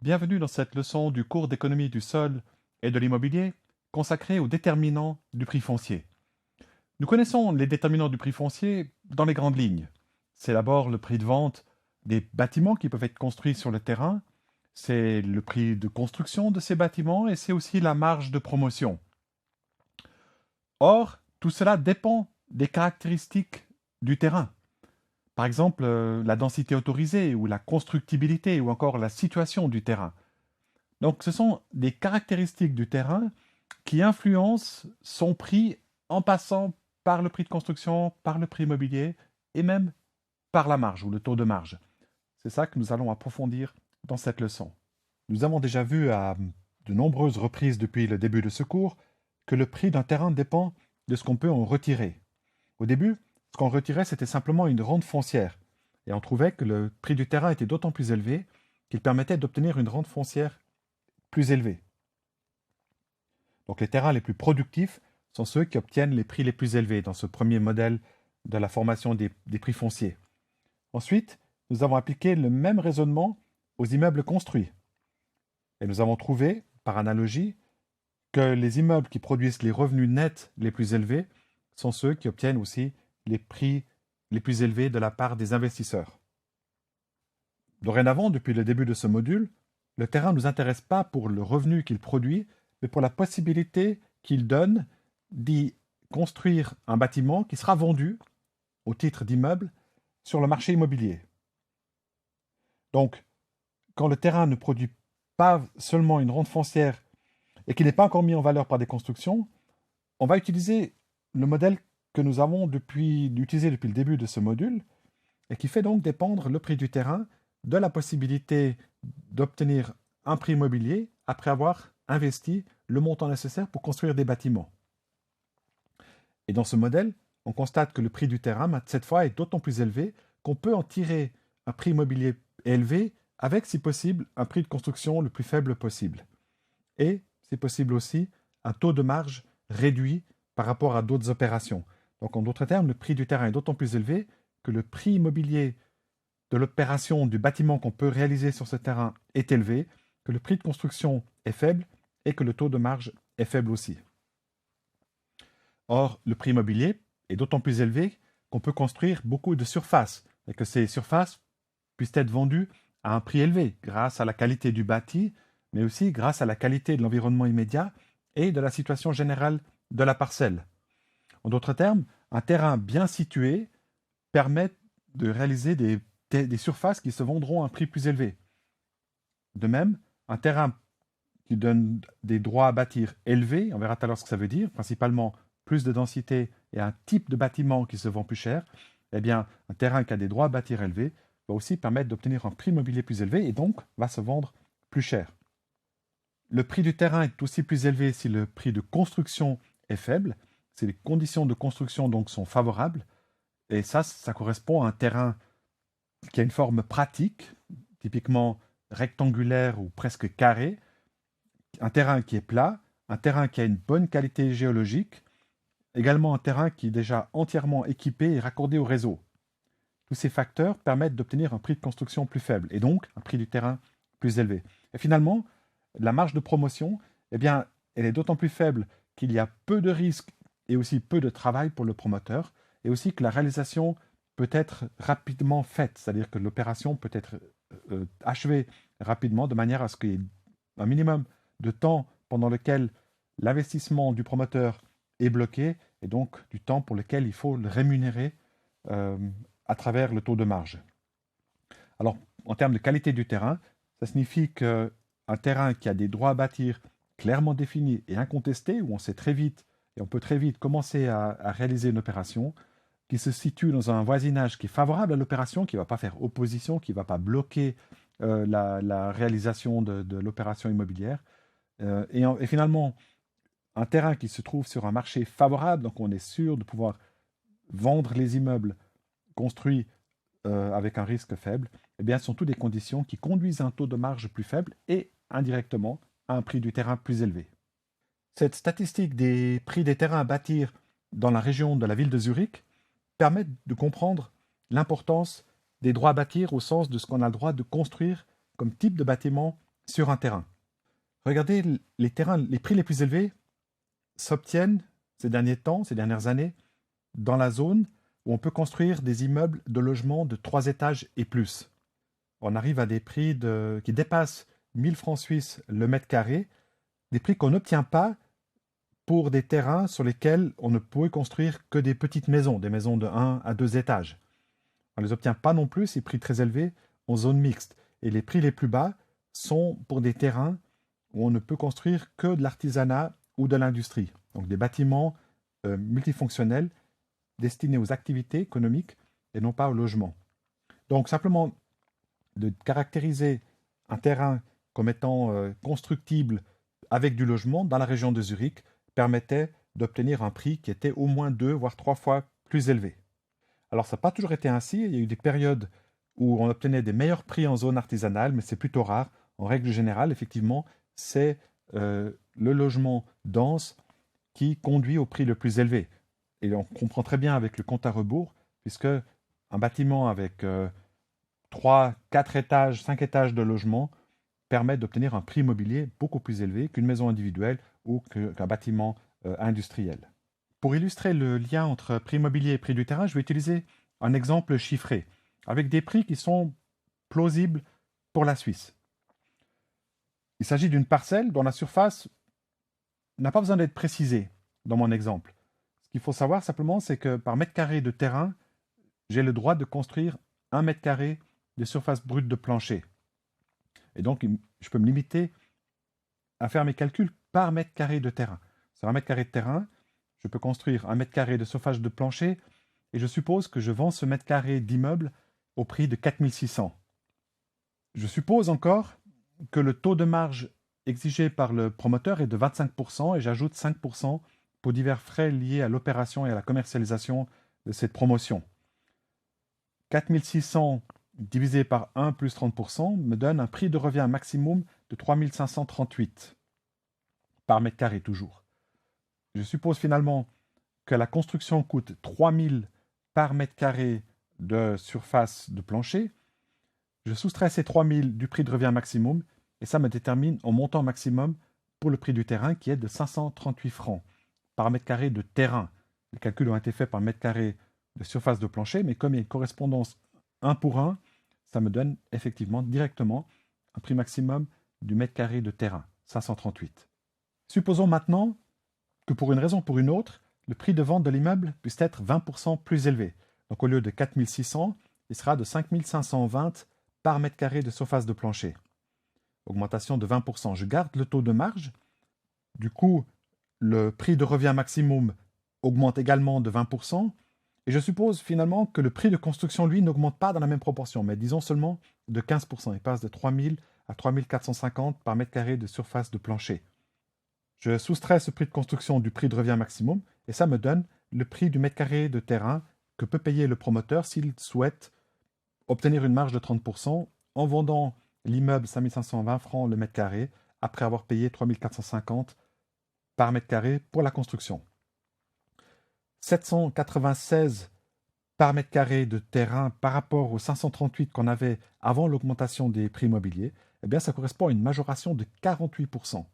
Bienvenue dans cette leçon du cours d'économie du sol et de l'immobilier consacrée aux déterminants du prix foncier. Nous connaissons les déterminants du prix foncier dans les grandes lignes. C'est d'abord le prix de vente des bâtiments qui peuvent être construits sur le terrain, c'est le prix de construction de ces bâtiments et c'est aussi la marge de promotion. Or, tout cela dépend des caractéristiques du terrain. Par exemple, la densité autorisée ou la constructibilité ou encore la situation du terrain. Donc, ce sont des caractéristiques du terrain qui influencent son prix en passant par le prix de construction, par le prix immobilier et même par la marge ou le taux de marge. C'est ça que nous allons approfondir dans cette leçon. Nous avons déjà vu à de nombreuses reprises depuis le début de ce cours que le prix d'un terrain dépend de ce qu'on peut en retirer. Au début, ce qu'on retirait, c'était simplement une rente foncière. Et on trouvait que le prix du terrain était d'autant plus élevé qu'il permettait d'obtenir une rente foncière plus élevée. Donc les terrains les plus productifs sont ceux qui obtiennent les prix les plus élevés dans ce premier modèle de la formation des prix fonciers. Ensuite, nous avons appliqué le même raisonnement aux immeubles construits. Et nous avons trouvé, par analogie, que les immeubles qui produisent les revenus nets les plus élevés sont ceux qui obtiennent aussi les prix les plus élevés de la part des investisseurs. Dorénavant, depuis le début de ce module, le terrain ne nous intéresse pas pour le revenu qu'il produit, mais pour la possibilité qu'il donne d'y construire un bâtiment qui sera vendu au titre d'immeuble sur le marché immobilier. Donc, quand le terrain ne produit pas seulement une rente foncière et qu'il n'est pas encore mis en valeur par des constructions, on va utiliser le modèle que nous avons utilisé depuis le début de ce module et qui fait donc dépendre le prix du terrain de la possibilité d'obtenir un prix immobilier après avoir investi le montant nécessaire pour construire des bâtiments. Et dans ce modèle, on constate que le prix du terrain, cette fois, est d'autant plus élevé qu'on peut en tirer un prix immobilier élevé avec, si possible, un prix de construction le plus faible possible. Et, si possible aussi, un taux de marge réduit par rapport à d'autres opérations. Donc, en d'autres termes, le prix du terrain est d'autant plus élevé que le prix immobilier de l'opération du bâtiment qu'on peut réaliser sur ce terrain est élevé, que le prix de construction est faible et que le taux de marge est faible aussi. Or, le prix immobilier est d'autant plus élevé qu'on peut construire beaucoup de surfaces et que ces surfaces puissent être vendues à un prix élevé grâce à la qualité du bâti, mais aussi grâce à la qualité de l'environnement immédiat et de la situation générale de la parcelle. En d'autres termes, un terrain bien situé permet de réaliser des surfaces qui se vendront à un prix plus élevé. De même, un terrain qui donne des droits à bâtir élevés, on verra tout à l'heure ce que ça veut dire, principalement plus de densité et un type de bâtiment qui se vend plus cher, eh bien, un terrain qui a des droits à bâtir élevés va aussi permettre d'obtenir un prix immobilier plus élevé et donc va se vendre plus cher. Le prix du terrain est aussi plus élevé si le prix de construction est faible, si les conditions de construction donc sont favorables, et ça correspond à un terrain qui a une forme pratique, typiquement rectangulaire ou presque carré, un terrain qui est plat, un terrain qui a une bonne qualité géologique, également un terrain qui est déjà entièrement équipé et raccordé au réseau. Tous ces facteurs permettent d'obtenir un prix de construction plus faible et donc un prix du terrain plus élevé. Et finalement, la marge de promotion, eh bien, elle est d'autant plus faible qu'il y a peu de risques et aussi peu de travail pour le promoteur et aussi que la réalisation peut être rapidement faite, c'est-à-dire que l'opération peut être achevée rapidement de manière à ce qu'il y ait un minimum de temps pendant lequel l'investissement du promoteur est bloqué et donc du temps pour lequel il faut le rémunérer à travers le taux de marge. Alors, en termes de qualité du terrain, ça signifie qu'un terrain qui a des droits à bâtir clairement définis et incontestés, où on sait très vite et on peut très vite commencer à réaliser une opération, qui se situe dans un voisinage qui est favorable à l'opération, qui ne va pas faire opposition, qui ne va pas bloquer la réalisation de l'opération immobilière. Et finalement, un terrain qui se trouve sur un marché favorable, donc on est sûr de pouvoir vendre les immeubles construits avec un risque faible, eh bien, ce sont toutes des conditions qui conduisent à un taux de marge plus faible et indirectement à un prix du terrain plus élevé. Cette statistique des prix des terrains à bâtir dans la région de la ville de Zurich permet de comprendre l'importance des droits à bâtir au sens de ce qu'on a le droit de construire comme type de bâtiment sur un terrain. Regardez, les prix les plus élevés s'obtiennent ces derniers temps, ces dernières années, dans la zone où on peut construire des immeubles de logement de 3 étages et plus. On arrive à des prix qui dépassent 1000 francs suisses le mètre carré, des prix qu'on n'obtient pas pour des terrains sur lesquels on ne pourrait construire que des petites maisons, des maisons de 1 à 2 étages. On ne les obtient pas non plus, ces prix très élevés, en zone mixte. Et les prix les plus bas sont pour des terrains où on ne peut construire que de l'artisanat ou de l'industrie. Donc des bâtiments multifonctionnels destinés aux activités économiques et non pas au logement. Donc simplement de caractériser un terrain comme étant constructible avec du logement dans la région de Zurich permettait d'obtenir un prix qui était au moins 2 voire 3 fois plus élevé. Alors ça n'a pas toujours été ainsi, il y a eu des périodes où on obtenait des meilleurs prix en zone artisanale, mais c'est plutôt rare. En règle générale, effectivement, c'est le logement dense qui conduit au prix le plus élevé. Et on comprend très bien avec le compte à rebours, puisque un bâtiment avec 3, 4 étages, 5 étages de logement permet d'obtenir un prix immobilier beaucoup plus élevé qu'une maison individuelle ou qu'un bâtiment industriel. Pour illustrer le lien entre prix immobilier et prix du terrain, je vais utiliser un exemple chiffré, avec des prix qui sont plausibles pour la Suisse. Il s'agit d'une parcelle dont la surface n'a pas besoin d'être précisée dans mon exemple. Ce qu'il faut savoir simplement, c'est que par mètre carré de terrain, j'ai le droit de construire 1 mètre carré de surface brute de plancher. Et donc, je peux me limiter à faire mes calculs par mètre carré de terrain. Sur 1 mètre carré de terrain, je peux construire 1 mètre carré de surface de plancher et je suppose que je vends ce mètre carré d'immeuble au prix de 4600. Je suppose encore que le taux de marge exigé par le promoteur est de 25% et j'ajoute 5% pour divers frais liés à l'opération et à la commercialisation de cette promotion. 4600 divisé par 1 plus 30% me donne un prix de revient maximum de 3538 par mètre carré toujours. Je suppose finalement que la construction coûte 3000 par mètre carré de surface de plancher. Je soustrais ces 3000 du prix de revient maximum et ça me détermine un montant maximum pour le prix du terrain qui est de 538 francs par mètre carré de terrain. Les calculs ont été faits par mètre carré de surface de plancher, mais comme il y a une correspondance 1 pour 1, ça me donne effectivement directement un prix maximum du mètre carré de terrain, 538. Supposons maintenant que pour une raison ou pour une autre, le prix de vente de l'immeuble puisse être 20% plus élevé. Donc au lieu de 4600, il sera de 5520 par mètre carré de surface de plancher. Augmentation de 20%. Je garde le taux de marge. Du coup, le prix de revient maximum augmente également de 20%. Et je suppose finalement que le prix de construction, lui, n'augmente pas dans la même proportion, mais disons seulement de 15%. Il passe de 3000 à 3450 par mètre carré de surface de plancher. Je soustrais ce prix de construction du prix de revient maximum et ça me donne le prix du mètre carré de terrain que peut payer le promoteur s'il souhaite obtenir une marge de 30% en vendant l'immeuble 5520 francs le mètre carré après avoir payé 3450 par mètre carré pour la construction. 796 par mètre carré de terrain par rapport aux 538 qu'on avait avant l'augmentation des prix immobiliers, eh bien ça correspond à une majoration de 48%.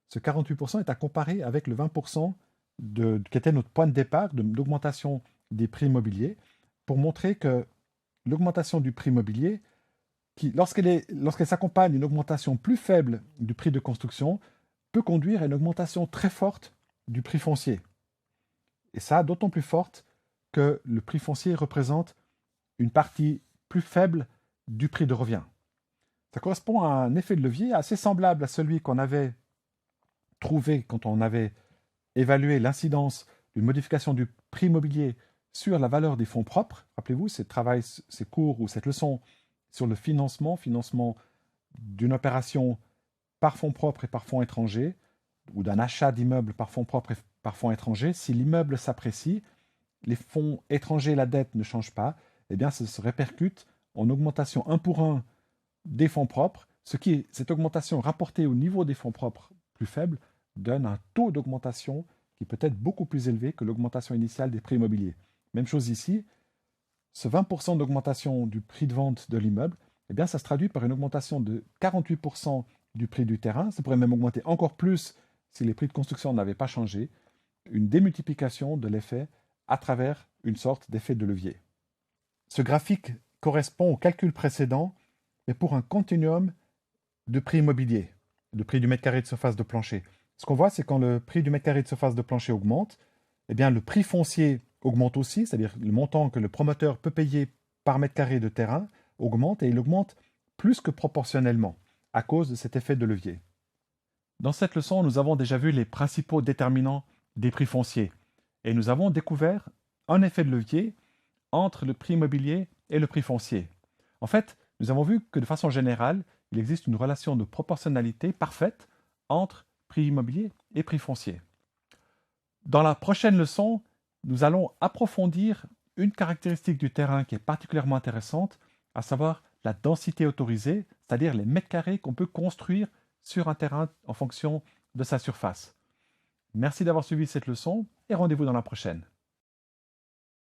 Ce 48% est à comparer avec le 20% qui était notre point de départ d'augmentation des prix immobiliers pour montrer que l'augmentation du prix immobilier, lorsqu'elle s'accompagne d'une augmentation plus faible du prix de construction, peut conduire à une augmentation très forte du prix foncier. Et ça, d'autant plus forte que le prix foncier représente une partie plus faible du prix de revient. Ça correspond à un effet de levier assez semblable à celui qu'on avait trouvé quand on avait évalué l'incidence d'une modification du prix immobilier sur la valeur des fonds propres. Rappelez-vous, ces cours ou cette leçon sur le financement d'une opération par fonds propres et par fonds étrangers, ou d'un achat d'immeubles par fonds propres et par fonds étrangers. Si l'immeuble s'apprécie, les fonds étrangers et la dette ne changent pas, eh bien ça se répercute en augmentation 1 pour 1 des fonds propres, cette augmentation rapportée au niveau des fonds propres plus faible donne un taux d'augmentation qui peut être beaucoup plus élevé que l'augmentation initiale des prix immobiliers. Même chose ici, ce 20% d'augmentation du prix de vente de l'immeuble eh bien, ça se traduit par une augmentation de 48% du prix du terrain. Ça pourrait même augmenter encore plus si les prix de construction n'avaient pas changé. Une démultiplication de l'effet à travers une sorte d'effet de levier. Ce graphique correspond au calcul précédent, mais pour un continuum de prix immobilier, de prix du mètre carré de surface de plancher. Ce qu'on voit, c'est quand le prix du mètre carré de surface de plancher augmente, eh bien, le prix foncier augmente aussi, c'est-à-dire le montant que le promoteur peut payer par mètre carré de terrain augmente, et il augmente plus que proportionnellement à cause de cet effet de levier. Dans cette leçon, nous avons déjà vu les principaux déterminants des prix fonciers et nous avons découvert un effet de levier entre le prix immobilier et le prix foncier. En fait, nous avons vu que de façon générale, il existe une relation de proportionnalité parfaite entre prix immobilier et prix foncier. Dans la prochaine leçon, nous allons approfondir une caractéristique du terrain qui est particulièrement intéressante, à savoir la densité autorisée, c'est-à-dire les mètres carrés qu'on peut construire sur un terrain en fonction de sa surface. Merci d'avoir suivi cette leçon et rendez-vous dans la prochaine.